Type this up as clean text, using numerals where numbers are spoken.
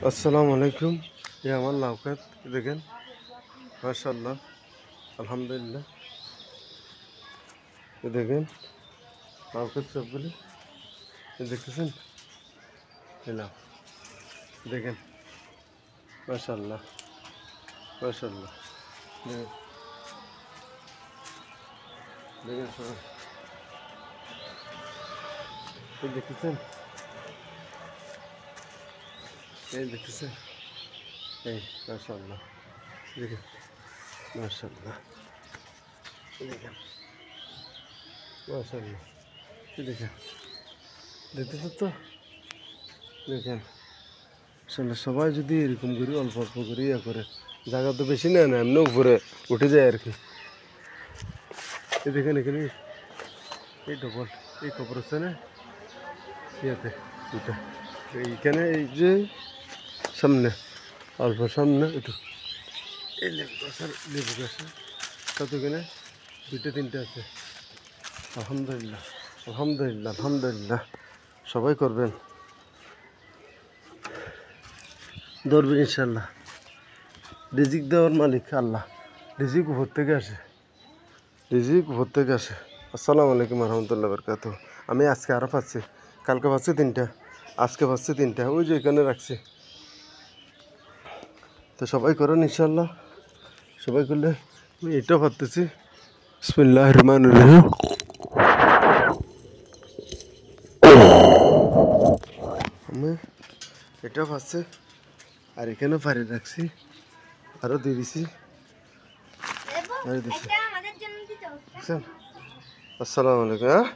আসসালামু আলাইকুম। ये আমার লাউকাত দেখেন, মাশাআল্লাহ, আলহামদুলিল্লাহ। দেখেন লাউকাত সবগুলি দেখতেছেন, এলাম দেখেন, মাশাআল্লাহ, মাশাআল্লাহ। দেখেন, দেখেন সবাই, এই দেখতেছেন, এই দেখতেছেন, এই মাশাআল্লাহ, দেখেন, মাশাআল্লাহ, দেখেন, মাশাআল্লাহ, দেখেন, দেখতেছেন তো, দেখেন। আসলে সবাই যদি এরকম করে অল্প অল্প করে ইয়ে করে, জায়গা তো বেশি নেয় না, এমনি উপরে উঠে যায় আর কি। এই দেখেন এখানে এই ডবল এই কবরস্থানে ইয়েতে এটা এইখানে এই যে সামনে অল্প সামনে একটু এই লেবু গাছের কতখানে দুইটা তিনটে আছে। আলহামদুলিল্লাহ, আলহামদুলিল্লাহ, আলহামদুলিল্লাহ। সবাই করবেন, ধরবেন ইনশাল্লাহ। রিজিক দেওয়ার মালিক আল্লাহ, রিজিক উপর থেকে আসে, রিজিক উপর থেকে আসে। আসসালামু আলাইকুম রহমতুল্লাহ বরকাত। আমি আজকে আরও পাচ্ছি, কালকে পাচ্ছি তিনটা, আজকে পাচ্ছি তিনটা, ওই যে এখানে রাখছি। তো সবাই করেন ইনশাল্লাহ, সবাই করলে আমি এটাও ভাবতেছি। বিসমিল্লাহির রহমানির রহিম। আমি এটাও পাচ্ছি, আর এখানেও পাড়ি রাখছি, আরও দিয়ে দিছি, আর দিছি। আসসালামু আলাইকুম। হ্যাঁ।